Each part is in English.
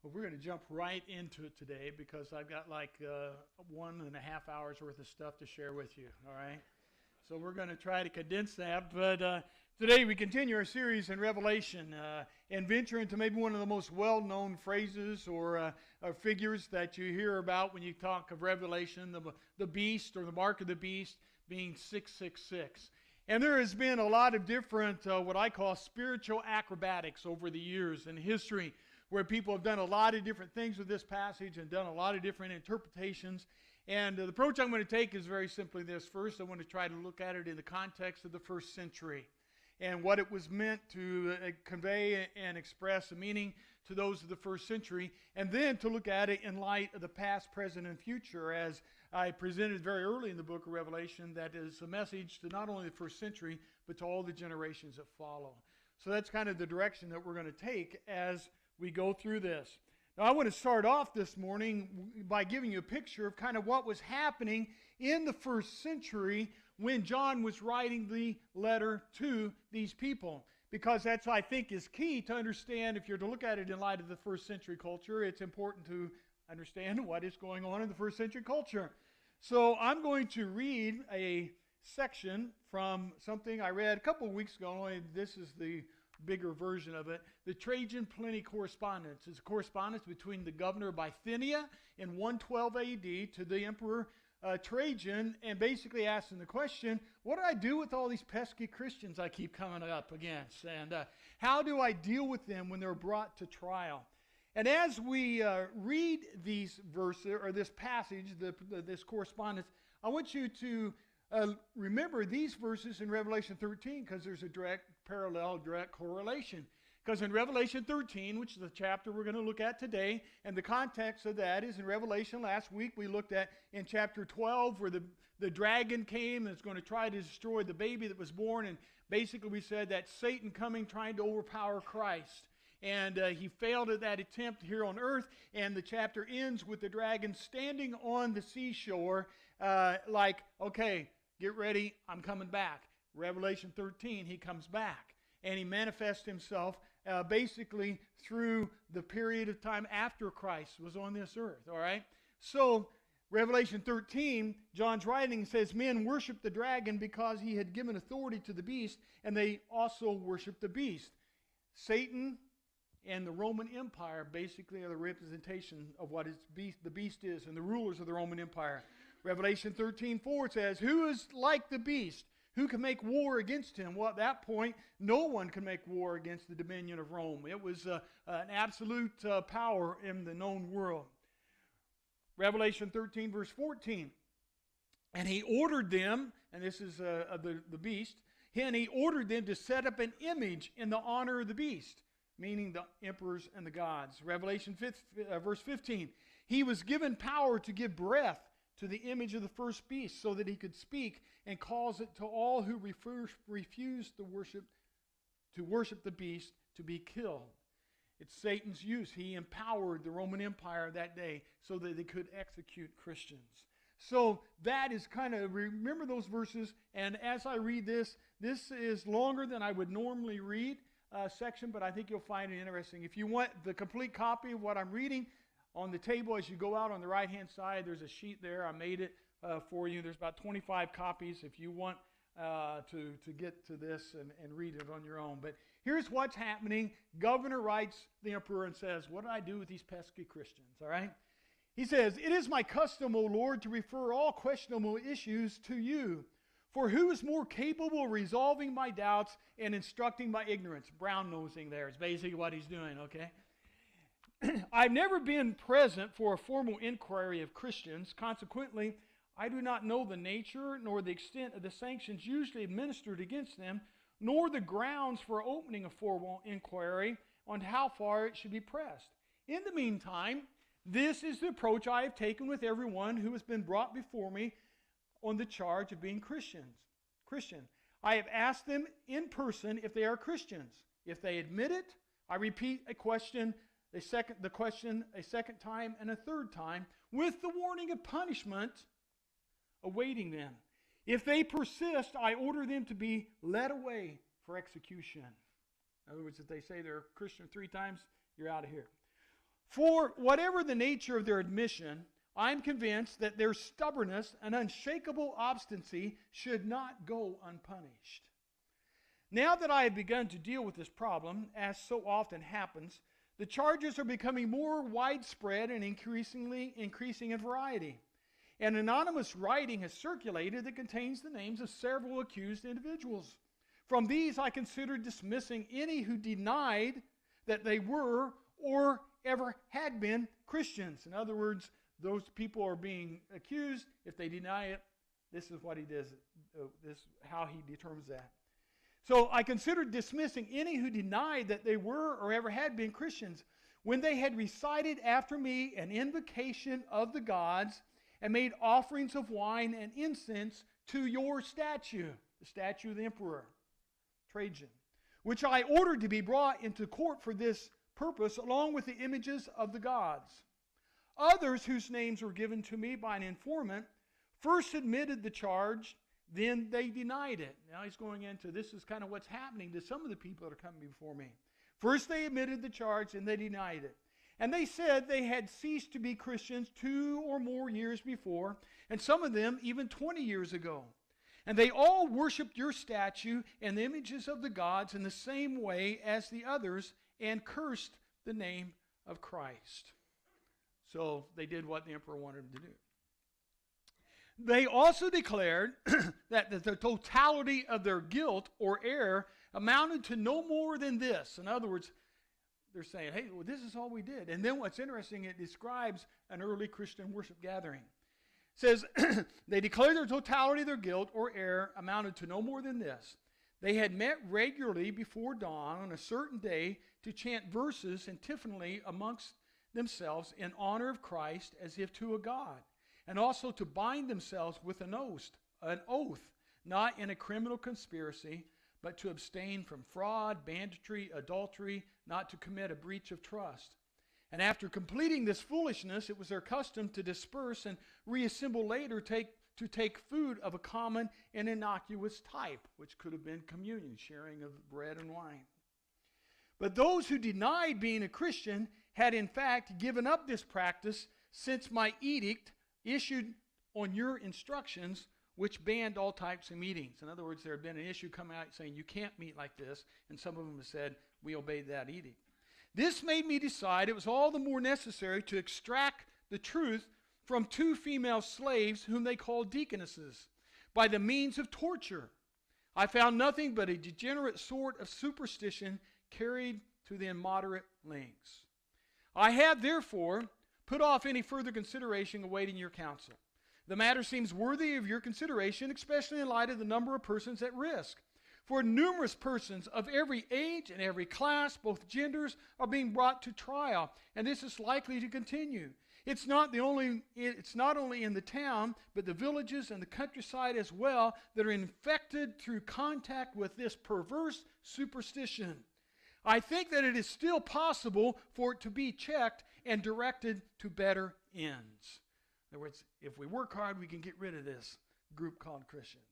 Well, we're going to jump right into it today because I've got like 1.5 hours worth of stuff to share with you, all right? So we're going to try to condense that. But today we continue our series in Revelation and venture into maybe one of the most well-known phrases or figures that you hear about when you talk of Revelation, the beast or the mark of the beast being 666. And there has been a lot of different, what I call spiritual acrobatics over the years in history, where people have done a lot of different things with this passage and done a lot of different interpretations. And the approach I'm going to take is very simply this. First, I want to try to look at it in the context of the first century and what it was meant to convey and express a meaning to those of the first century, and then to look at it in light of the past, present, and future, as I presented very early in the book of Revelation, that is a message to not only the first century, but to all the generations that follow. So that's kind of the direction that we're going to take as we go through this. Now, I want to start off this morning by giving you a picture of kind of what was happening in the first century when John was writing the letter to these people. Because that's, I think, is key to understand. If you're to look at it in light of the first century culture, it's important to understand what is going on in the first century culture. So I'm going to read a section from something I read a couple of weeks ago. This is the bigger version of it. The Trajan Pliny correspondence is a correspondence between the governor of Bithynia in 112 AD to the emperor Trajan, and basically asking the question, what do I do with all these pesky Christians I keep coming up against? And how do I deal with them when they're brought to trial? And as we read these verses, or this passage, this correspondence, I want you to remember these verses in Revelation 13, because there's a direct parallel, direct correlation. Because in Revelation 13, which is the chapter we're going to look at today, and the context of that is in Revelation. Last week we looked at in chapter 12 where the dragon came and is going to try to destroy the baby that was born. And basically we said that Satan coming trying to overpower Christ. And he failed at that attempt here on earth. And the chapter ends with the dragon standing on the seashore like, okay, get ready, I'm coming back. Revelation 13, he comes back. And he manifests himself basically through the period of time after Christ was on this earth. All right? So, Revelation 13, John's writing says, men worship the dragon because he had given authority to the beast, and they also worship the beast. Satan and the Roman Empire basically are the representation of what the beast is, and the rulers of the Roman Empire. Revelation 13:4 says, who is like the beast? Who can make war against him? Well, at that point, no one can make war against the dominion of Rome. It was an absolute power in the known world. Revelation 13, verse 14. And he ordered them, and this is the beast, and he ordered them to set up an image in the honor of the beast, meaning the emperors and the gods. Revelation verse 15. He was given power to give breath to the image of the first beast, so that he could speak and cause it to all who refused to worship the beast to be killed. It's Satan's use. He empowered the Roman Empire that day so that they could execute Christians. So that is kind of, remember those verses, and as I read this is longer than I would normally read section, but I think you'll find it interesting. If you want the complete copy of what I'm reading, on the table as you go out on the right-hand side, there's a sheet there. I made it for you. There's about 25 copies if you want to get to this and read it on your own. But here's what's happening. Governor writes the emperor and says, what do I do with these pesky Christians? All right? He says, it is my custom, O Lord, to refer all questionable issues to you. For who is more capable of resolving my doubts and instructing my ignorance? Brown-nosing there is basically what he's doing, okay? I've never been present for a formal inquiry of Christians. Consequently, I do not know the nature nor the extent of the sanctions usually administered against them, nor the grounds for opening a formal inquiry on how far it should be pressed. In the meantime, this is the approach I have taken with everyone who has been brought before me on the charge of being Christian. I have asked them in person if they are Christians. If they admit it, I repeat the question a second time and a third time, with the warning of punishment awaiting them. If they persist, I order them to be led away for execution. In other words, if they say they're Christian 3 times, you're out of here. For whatever the nature of their admission, I'm convinced that their stubbornness and unshakable obstinacy should not go unpunished. Now that I have begun to deal with this problem, as so often happens, the charges are becoming more widespread and increasing in variety. An anonymous writing has circulated that contains the names of several accused individuals. From these, I consider dismissing any who denied that they were or ever had been Christians. In other words, those people are being accused. If they deny it, this is what he does. This is how he determines that. So I consider dismissing any who denied that they were or ever had been Christians when they had recited after me an invocation of the gods and made offerings of wine and incense to your statue, the statue of the emperor, Trajan, which I ordered to be brought into court for this purpose, along with the images of the gods. Others whose names were given to me by an informant first admitted the charge, then they denied it. Now he's going into, this is kind of what's happening to some of the people that are coming before me. First they admitted the charge, and they denied it. And they said they had ceased to be Christians 2 or more years before, and some of them even 20 years ago. And they all worshiped your statue and the images of the gods in the same way as the others, and cursed the name of Christ. So they did what the emperor wanted them to do. They also declared that the totality of their guilt or error amounted to no more than this. In other words, they're saying, hey, well, this is all we did. And then what's interesting, it describes an early Christian worship gathering. It says, they declared their totality of their guilt or error amounted to no more than this. They had met regularly before dawn on a certain day to chant verses antiphonally amongst themselves in honor of Christ as if to a god, and also to bind themselves with an oath, not in a criminal conspiracy, but to abstain from fraud, banditry, adultery, not to commit a breach of trust. And after completing this foolishness, it was their custom to disperse and reassemble later to take food of a common and innocuous type, which could have been communion, sharing of bread and wine. But those who denied being a Christian had in fact given up this practice since my edict issued on your instructions, which banned all types of meetings. In other words, there had been an issue coming out saying you can't meet like this, and some of them have said, we obeyed that edict. This made me decide it was all the more necessary to extract the truth from 2 female slaves whom they called deaconesses by the means of torture. I found nothing but a degenerate sort of superstition carried to the immoderate lengths. I have, therefore, put off any further consideration awaiting your counsel. The matter seems worthy of your consideration, especially in light of the number of persons at risk. For numerous persons of every age and every class, both genders, are being brought to trial, and this is likely to continue. It's not only in the town, but the villages and the countryside as well that are infected through contact with this perverse superstition. I think that it is still possible for it to be checked and directed to better ends. In other words, if we work hard, we can get rid of this group called Christians.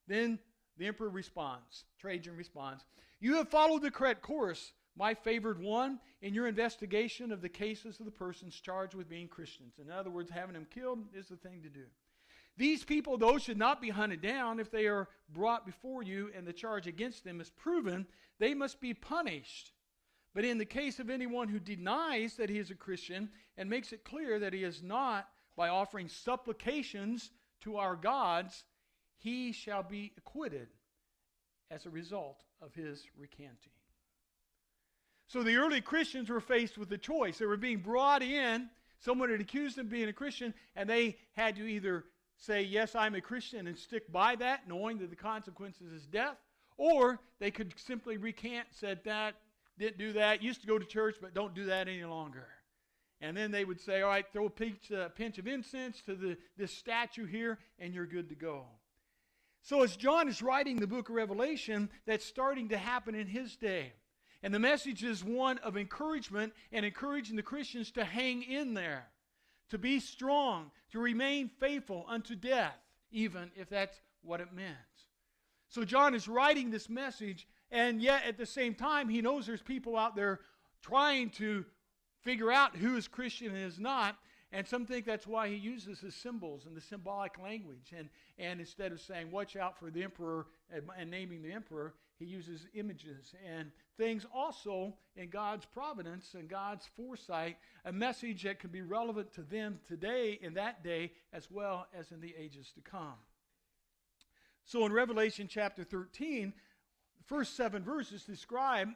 Then the emperor responds, Trajan responds, you have followed the correct course, my favored one, in your investigation of the cases of the persons charged with being Christians. In other words, having them killed is the thing to do. These people, though, should not be hunted down. If they are brought before you and the charge against them is proven, they must be punished. But in the case of anyone who denies that he is a Christian and makes it clear that he is not by offering supplications to our gods, he shall be acquitted as a result of his recanting. So the early Christians were faced with a choice. They were being brought in. Someone had accused them of being a Christian, and they had to either say, yes, I'm a Christian, and stick by that, knowing that the consequences is death, or they could simply recant, said that, didn't do that, used to go to church, but don't do that any longer. And then they would say, all right, throw a pinch of incense to this statue here, and you're good to go. So as John is writing the book of Revelation, that's starting to happen in his day. And the message is one of encouragement and encouraging the Christians to hang in there, to be strong, to remain faithful unto death, even if that's what it meant. So John is writing this message, and yet at the same time, he knows there's people out there trying to figure out who is Christian and is not. And some think that's why he uses the symbols and the symbolic language. And instead of saying, watch out for the emperor and naming the emperor, he uses images and things also in God's providence and God's foresight, a message that can be relevant to them today in that day as well as in the ages to come. So in Revelation chapter 13, the first 7 verses describe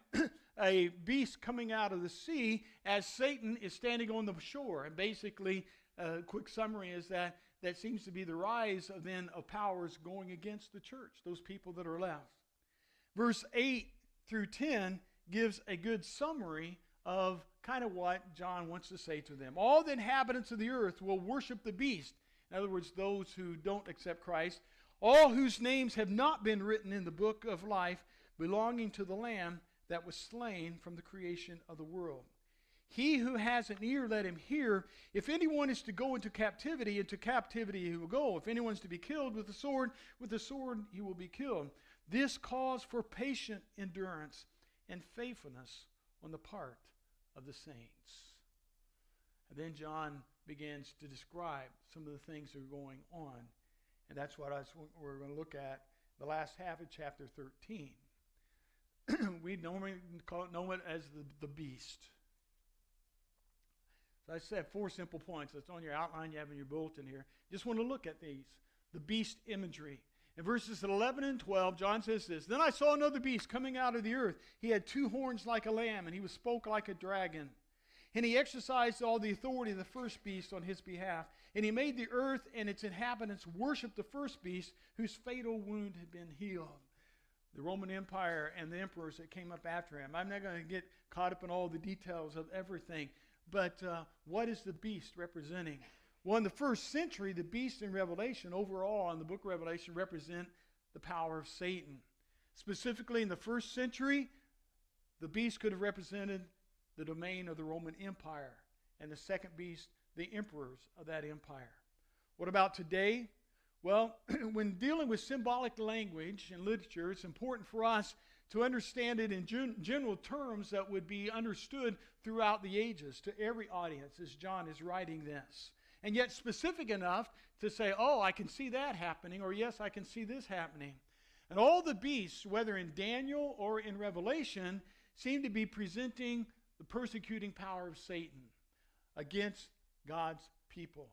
a beast coming out of the sea as Satan is standing on the shore. And basically, a quick summary is that seems to be the rise of powers going against the church, those people that are left. Verse 8 through 10 gives a good summary of kind of what John wants to say to them. All the inhabitants of the earth will worship the beast. In other words, those who don't accept Christ, all whose names have not been written in the book of life belonging to the Lamb that was slain from the creation of the world. He who has an ear, let him hear. If anyone is to go into captivity he will go. If anyone is to be killed with the sword he will be killed. This calls for patient endurance and faithfulness on the part of the saints. And then John begins to describe some of the things that are going on. And that's what we're going to look at the last half of chapter 13. We normally know it as the beast. So I said 4 simple points. That's on your outline you have in your bulletin here. Just want to look at these. The beast imagery. In verses 11 and 12, John says this, Then I saw another beast coming out of the earth. He had 2 horns like a lamb, and he spoke like a dragon. And he exercised all the authority of the first beast on his behalf. And he made the earth and its inhabitants worship the first beast whose fatal wound had been healed. The Roman Empire and the emperors that came up after him. I'm not going to get caught up in all the details of everything. But what is the beast representing? Well, in the first century, the beast in Revelation, overall in the book of Revelation, represent the power of Satan. Specifically in the first century, the beast could have represented the domain of the Roman Empire. And the second beast, the emperors of that empire. What about today? Well, when dealing with symbolic language and literature, it's important for us to understand it in general terms that would be understood throughout the ages to every audience as John is writing this. And yet specific enough to say, oh, I can see that happening, or yes, I can see this happening. And all the beasts, whether in Daniel or in Revelation, seem to be presenting the persecuting power of Satan against God's people.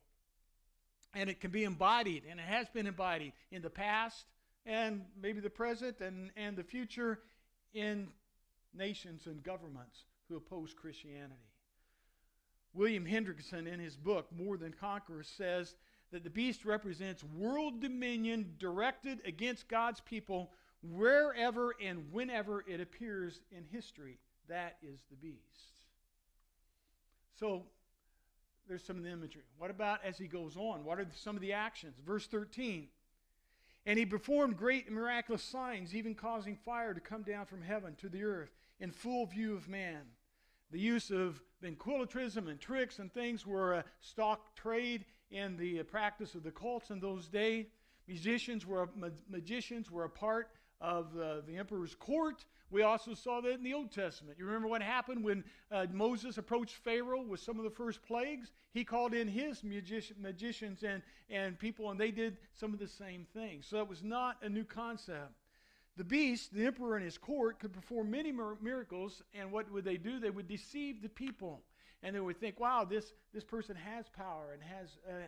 And it can be embodied, and it has been embodied in the past, and maybe the present, and the future in nations and governments who oppose Christianity. William Hendrickson, in his book, More Than Conquerors, says that the beast represents world dominion directed against God's people wherever and whenever it appears in history. That is the beast. So, there's some of the imagery. What about as he goes on? What are some of the actions? Verse 13. And he performed great and miraculous signs, even causing fire to come down from heaven to the earth in full view of man. The use of ventriloquism and tricks and things were a stock trade in the practice of the cults in those days. Magicians were a part of the emperor's court. We also saw that in the Old Testament. You remember what happened when Moses approached Pharaoh with some of the first plagues? He called in his magicians and people, and they did some of the same things. So it was not a new concept. The beast, the emperor and his court, could perform many miracles, and what would they do? They would deceive the people. And they would think, wow, this person has power and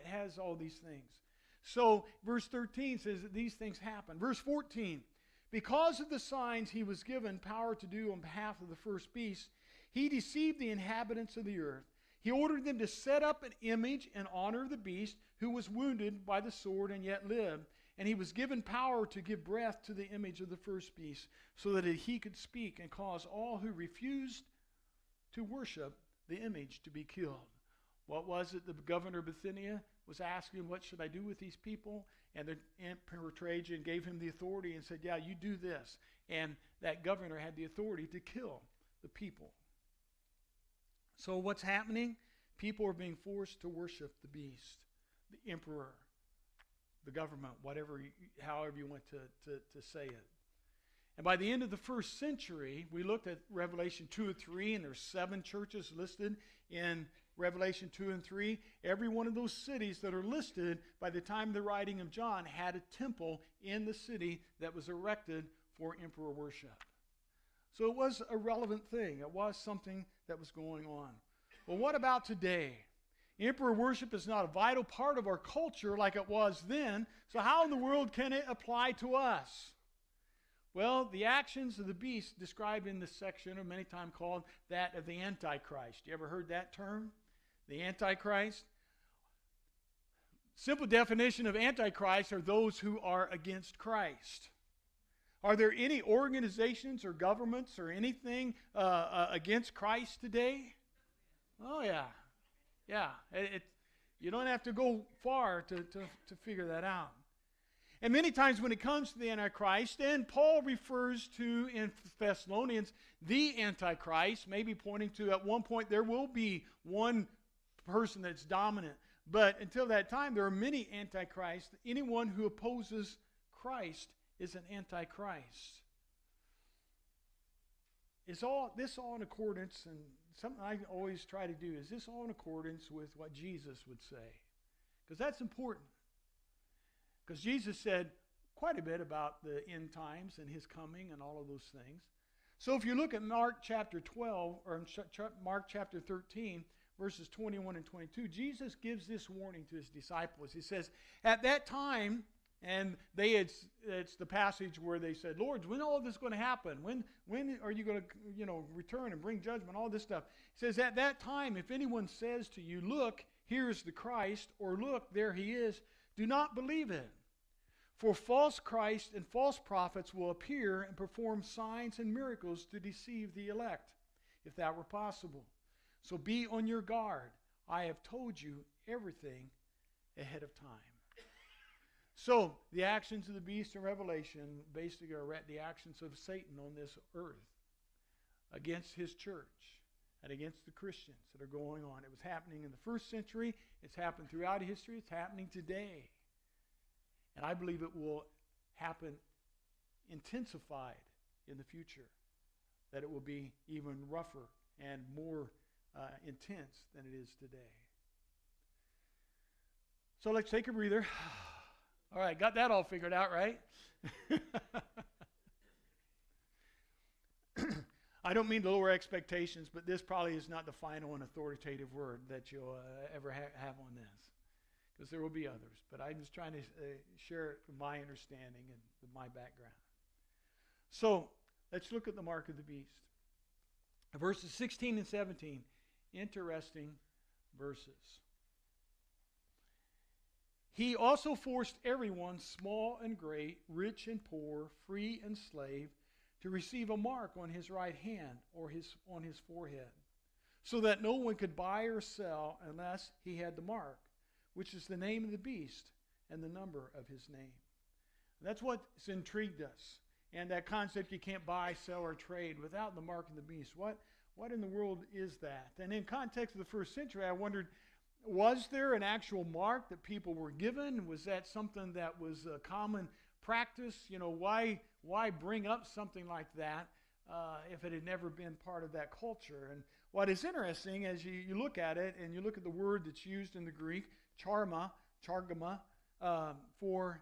has all these things. So verse 13 says that these things happen. Verse 14, because of the signs he was given power to do on behalf of the first beast, he deceived the inhabitants of the earth. He ordered them to set up an image in honor of the beast who was wounded by the sword and yet lived. And he was given power to give breath to the image of the first beast so that he could speak and cause all who refused to worship the image to be killed. What was it the governor of Bithynia was asking, what should I do with these people? And the Emperor Trajan gave him the authority and said, yeah, you do this. And that governor had the authority to kill the people. So what's happening? People are being forced to worship the beast, the emperor, the government, however you want to say it. And by the end of the first century, we looked at Revelation 2 and 3, and there's 7 churches listed in Revelation 2 and 3. Every one of those cities that are listed by the time of the writing of John had a temple in the city that was erected for emperor worship. So it was a relevant thing. It was something that was going on. Well, what about today? Emperor worship is not a vital part of our culture like it was then. So how in the world can it apply to us? Well, the actions of the beast described in this section are many times called that of the Antichrist. You ever heard that term? The Antichrist? Simple definition of Antichrist are those who are against Christ. Are there any organizations or governments or anything against Christ today? Oh, yeah. Yeah. You don't have to go far to figure that out. And many times when it comes to the Antichrist, and Paul refers to in Thessalonians the Antichrist, maybe pointing to at one point there will be one person that's dominant. But until that time, there are many Antichrists. Anyone who opposes Christ is an Antichrist. Is this all in accordance, and something I always try to do, is this all in accordance with what Jesus would say? Because that's important. Because Jesus said quite a bit about the end times and his coming and all of those things. So if you look at Mark chapter 12, or Mark chapter 13, verses 21 and 22, Jesus gives this warning to his disciples. He says, at that time, and it's the passage where they said, Lord, when all this going to happen? When are you going to return and bring judgment, all this stuff? He says, at that time, if anyone says to you, look, here's the Christ, or look, there he is, do not believe it. For false Christs and false prophets will appear and perform signs and miracles to deceive the elect, if that were possible. So be on your guard. I have told you everything ahead of time. So the actions of the beast in Revelation basically are the actions of Satan on this earth against his church and against the Christians that are going on. It was happening in the first century. It's happened throughout history. It's happening today. And I believe it will happen intensified in the future, that it will be even rougher and more intense than it is today. So let's take a breather. All right, got that all figured out, right? I don't mean to lower expectations, but this probably is not the final and authoritative word that you'll ever have on this, because there will be others. But I'm just trying to share my understanding and my background. So let's look at the mark of the beast. Verses 16 and 17, interesting verses. He also forced everyone, small and great, rich and poor, free and slave, to receive a mark on his right hand or on his forehead, so that no one could buy or sell unless he had the mark, which is the name of the beast and the number of his name. That's what's intrigued us. And that concept, you can't buy, sell, or trade without the mark of the beast. What in the world is that? And in context of the first century, I wondered, was there an actual mark that people were given? Was that something that was a common practice? Why bring up something like that if it had never been part of that culture? And what is interesting, as you look at it, and you look at the word that's used in the Greek, chargama, for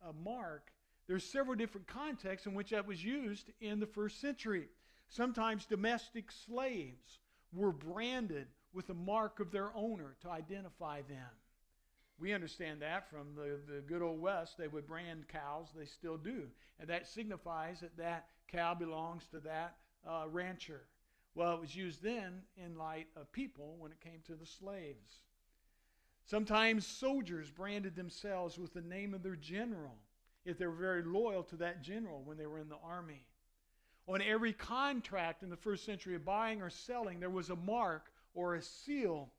a mark, there's several different contexts in which that was used in the first century. Sometimes domestic slaves were branded with the mark of their owner to identify them. We understand that from the good old West. They would brand cows. They still do. And that signifies that cow belongs to that rancher. Well, it was used then in light of people when it came to the slaves. Sometimes soldiers branded themselves with the name of their general if they were very loyal to that general when they were in the army. On every contract in the first century of buying or selling, there was a mark or a seal.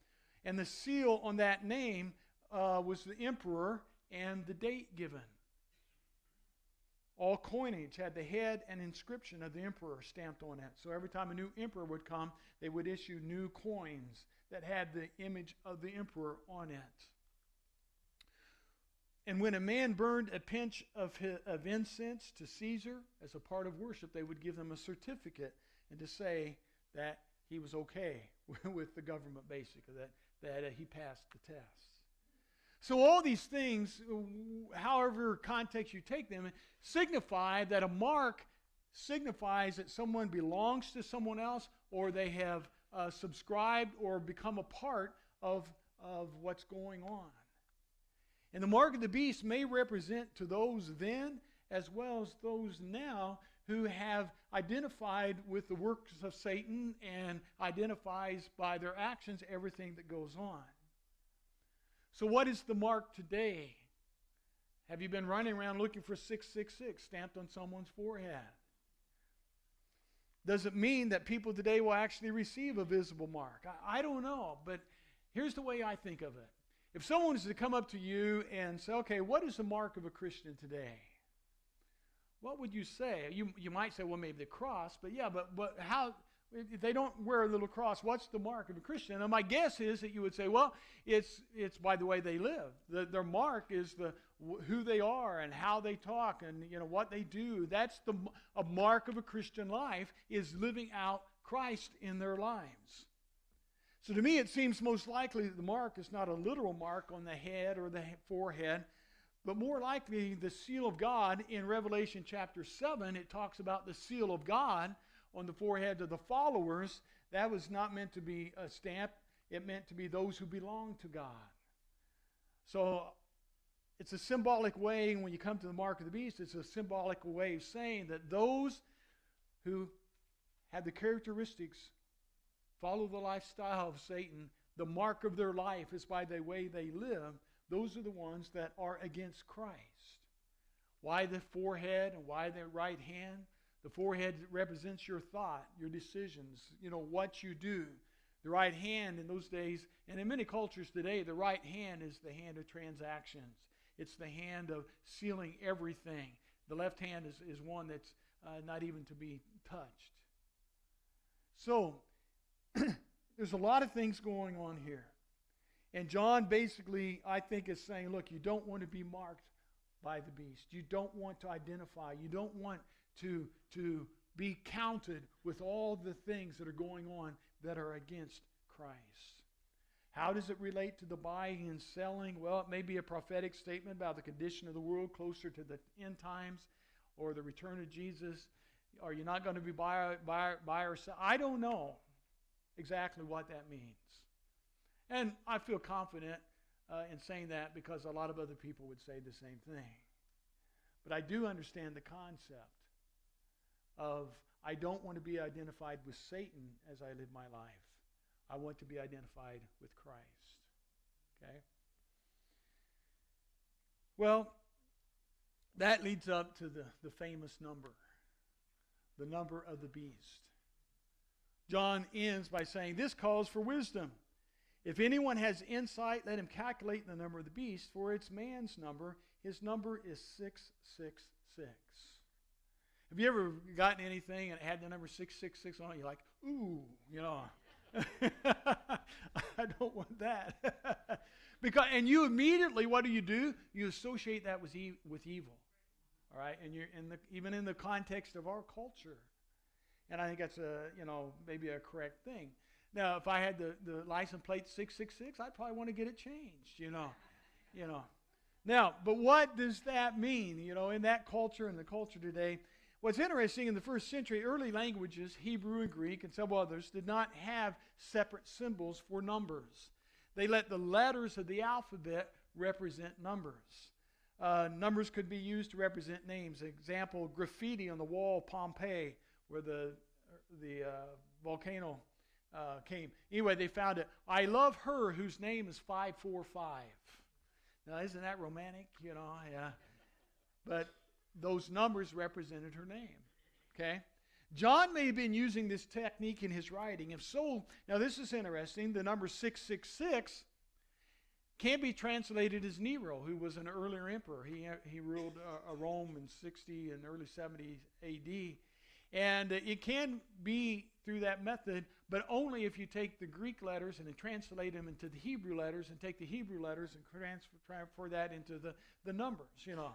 And the seal on that name was the emperor and the date given. All coinage had the head and inscription of the emperor stamped on it. So every time a new emperor would come, they would issue new coins that had the image of the emperor on it. And when a man burned a pinch of incense to Caesar as a part of worship, they would give them a certificate and to say that he was okay with the government, basically, that he passed the test. So all these things, however context you take them, signify that a mark signifies that someone belongs to someone else, or they have subscribed or become a part of what's going on. And the mark of the beast may represent to those then as well as those now who have identified with the works of Satan and identifies by their actions everything that goes on. So what is the mark today? Have you been running around looking for 666 stamped on someone's forehead? Does it mean that people today will actually receive a visible mark? I don't know, but here's the way I think of it. If someone is to come up to you and say, okay, what is the mark of a Christian today? What would you say? You might say, well, maybe the cross, but yeah, but how, if they don't wear a little cross, what's the mark of a Christian? And my guess is that you would say, well, it's by the way they live. Their mark is who they are and how they talk and what they do. That's a mark of a Christian life, is living out Christ in their lives. So to me, it seems most likely that the mark is not a literal mark on the head or the forehead, but more likely the seal of God. In Revelation chapter 7, it talks about the seal of God on the forehead of the followers. That was not meant to be a stamp. It meant to be those who belong to God. So it's a symbolic way, when you come to the mark of the beast, it's a symbolic way of saying that those who have the characteristics, follow the lifestyle of Satan, the mark of their life is by the way they live. Those are the ones that are against Christ. Why the forehead and why the right hand? The forehead represents your thought, your decisions, what you do. The right hand in those days, and in many cultures today, the right hand is the hand of transactions. It's the hand of sealing everything. The left hand is one that's not even to be touched. So, there's a lot of things going on here. And John basically, I think, is saying, look, you don't want to be marked by the beast. You don't want to identify. You don't want to be counted with all the things that are going on that are against Christ. How does it relate to the buying and selling? Well, it may be a prophetic statement about the condition of the world closer to the end times or the return of Jesus. Are you not going to be buy or sell? I don't know exactly what that means. And I feel confident in saying that because a lot of other people would say the same thing. But I do understand the concept of I don't want to be identified with Satan as I live my life. I want to be identified with Christ. Okay? Well, that leads up to the famous number, the number of the beast. John ends by saying, this calls for wisdom. If anyone has insight, let him calculate the number of the beast, for it's man's number. His number is 666. Have you ever gotten anything and it had the number 666 on it? You're like, ooh, I don't want that. And you immediately, what do? You associate that with evil. All right? And you're even in the context of our culture. And I think that's maybe a correct thing. Now, if I had the license plate 666, I'd probably want to get it changed, Now, but what does that mean, in that culture and the culture today? What's interesting, in the first century, early languages, Hebrew and Greek and several others, did not have separate symbols for numbers. They let the letters of the alphabet represent numbers. Numbers could be used to represent names. Example, graffiti on the wall of Pompeii, where the volcano came. Anyway, they found it. I love her whose name is 545. Now, isn't that romantic? Yeah. But those numbers represented her name. Okay? John may have been using this technique in his writing. If so, now this is interesting. The number 666 can be translated as Nero, who was an earlier emperor. He ruled Rome in 60 and early 70 A.D., And it can be through that method, but only if you take the Greek letters and then translate them into the Hebrew letters and take the Hebrew letters and transfer that into the numbers, you know.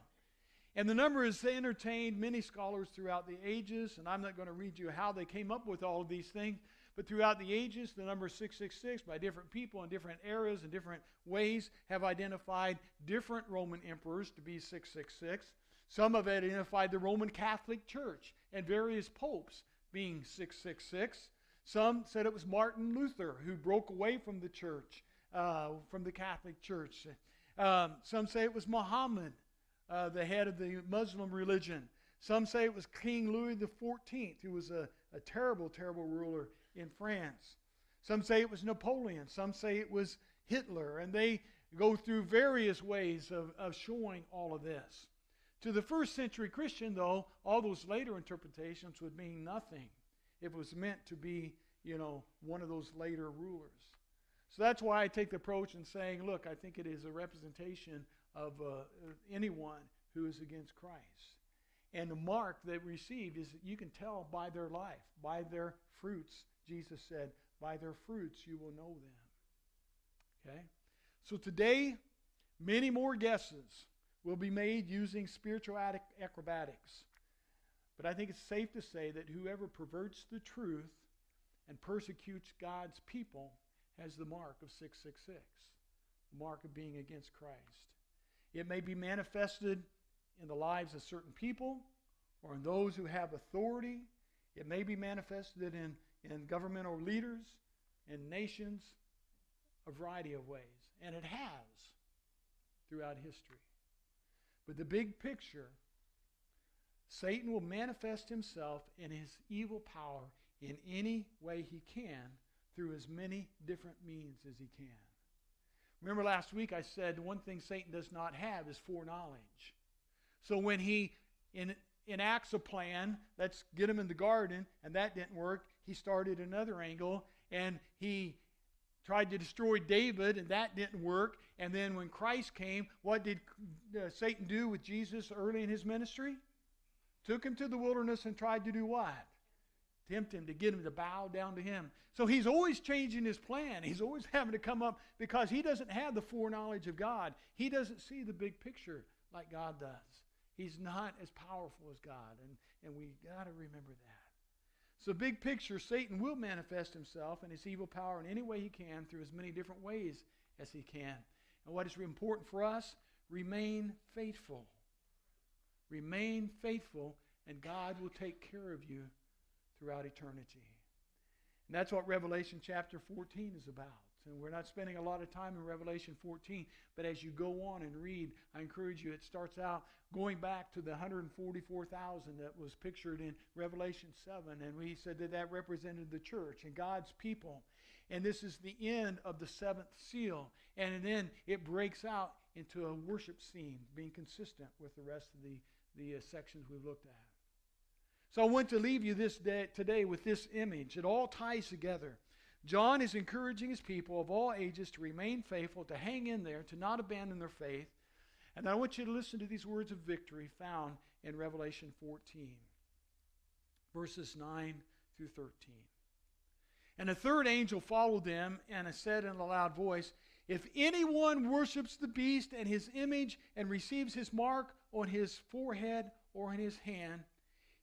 And the number has entertained many scholars throughout the ages, and I'm not going to read you how they came up with all of these things, but throughout the ages, the number 666 by different people in different eras and different ways have identified different Roman emperors to be 666. Some have identified the Roman Catholic Church and various popes being 666. Some said it was Martin Luther who broke away from the church, from the Catholic Church. Some say it was Muhammad, the head of the Muslim religion. Some say it was King Louis XIV, who was a terrible, terrible ruler in France. Some say it was Napoleon. Some say it was Hitler. And they go through various ways of showing all of this. To the first century Christian, though, all those later interpretations would mean nothing. It was meant to be, you know, one of those later rulers. So that's why I take the approach in saying, look, I think it is a representation of anyone who is against Christ. And the mark they received is that you can tell by their life, by their fruits. Jesus said, by their fruits you will know them. Okay? So today, many more guesses will be made using spiritual acrobatics. But I think it's safe to say that whoever perverts the truth and persecutes God's people has the mark of 666, the mark of being against Christ. It may be manifested in the lives of certain people or in those who have authority. It may be manifested in governmental leaders, in nations, a variety of ways. And it has throughout history. But the big picture, Satan will manifest himself in his evil power in any way he can through as many different means as he can. Remember last week I said one thing Satan does not have is foreknowledge. So when he enacts a plan, let's get him in the garden, and that didn't work, he started another angle, and he tried to destroy David, and that didn't work. And then when Christ came, what did Satan do with Jesus early in his ministry? Took him to the wilderness and tried to do what? Tempt him, to get him to bow down to him. So he's always changing his plan. He's always having to come up because he doesn't have the foreknowledge of God. He doesn't see the big picture like God does. He's not as powerful as God, and we got to remember that. So big picture, Satan will manifest himself and his evil power in any way he can through as many different ways as he can. And what is important for us, remain faithful. Remain faithful, and God will take care of you throughout eternity. And that's what Revelation chapter 14 is about. And we're not spending a lot of time in Revelation 14, but as you go on and read, I encourage you, it starts out going back to the 144,000 that was pictured in Revelation 7, and we said that represented the church and God's people. And this is the end of the seventh seal. And then it breaks out into a worship scene, being consistent with the rest of the sections we've looked at. So I want to leave you today with this image. It all ties together. John is encouraging his people of all ages to remain faithful, to hang in there, to not abandon their faith. And I want you to listen to these words of victory found in Revelation 14, verses 9 through 13. And a third angel followed them and said in a loud voice, "If anyone worships the beast and his image and receives his mark on his forehead or in his hand,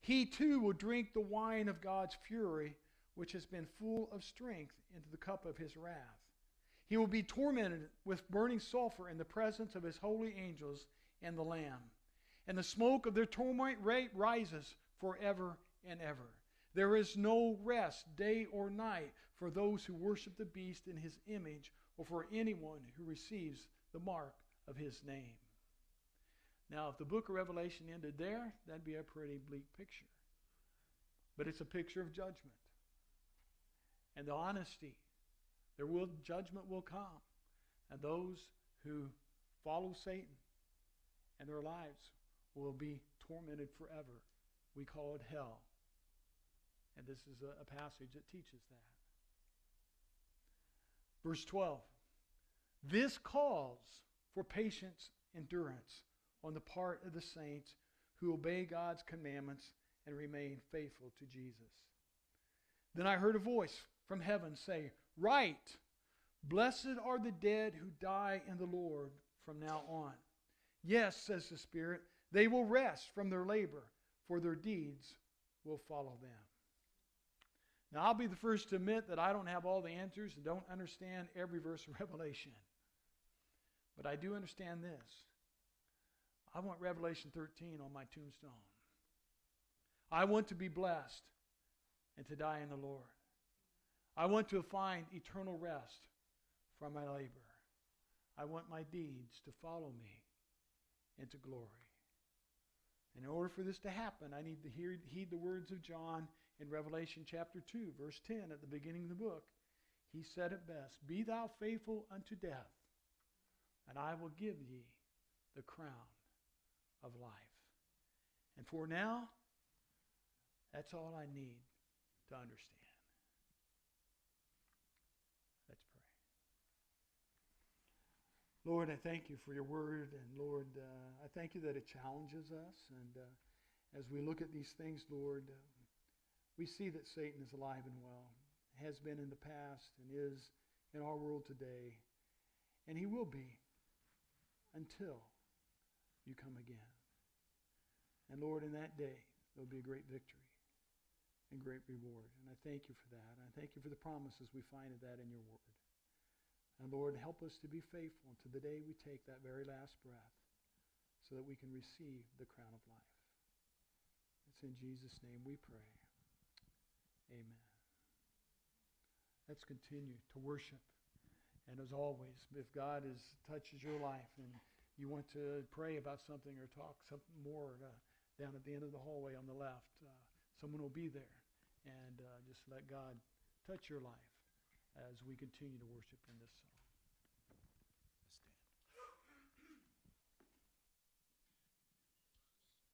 he too will drink the wine of God's fury, which has been full of strength, into the cup of his wrath. He will be tormented with burning sulfur in the presence of his holy angels and the Lamb. And the smoke of their torment rises forever and ever. There is no rest, day or night, for those who worship the beast in his image, or for anyone who receives the mark of his name." Now, if the book of Revelation ended there, that'd be a pretty bleak picture. But it's a picture of judgment. And the honesty, judgment will come. And those who follow Satan and their lives will be tormented forever. We call it hell. And this is a passage that teaches that. Verse 12. This calls for patience, endurance on the part of the saints who obey God's commandments and remain faithful to Jesus. Then I heard a voice from heaven say, "Write, blessed are the dead who die in the Lord from now on. Yes," says the Spirit, "they will rest from their labor, for their deeds will follow them." Now, I'll be the first to admit that I don't have all the answers and don't understand every verse of Revelation. But I do understand this. I want Revelation 13 on my tombstone. I want to be blessed and to die in the Lord. I want to find eternal rest from my labor. I want my deeds to follow me into glory. And in order for this to happen, I need to heed the words of John in Revelation chapter 2, verse 10 at the beginning of the book. He said it best, "Be thou faithful unto death, and I will give thee the crown of life." And for now, that's all I need to understand. Let's pray. Lord, I thank you for your word. And Lord, I thank you that it challenges us. And as we look at these things, Lord, we see that Satan is alive and well, has been in the past and is in our world today. And he will be until you come again. And Lord, in that day, there'll be a great victory and great reward. And I thank you for that. I thank you for the promises we find of that in your word. And Lord, help us to be faithful until the day we take that very last breath so that we can receive the crown of life. It's in Jesus' name we pray. Amen. Let's continue to worship. And as always, if God touches your life and you want to pray about something or talk something more, down at the end of the hallway on the left, someone will be there. And just let God touch your life as we continue to worship in this song.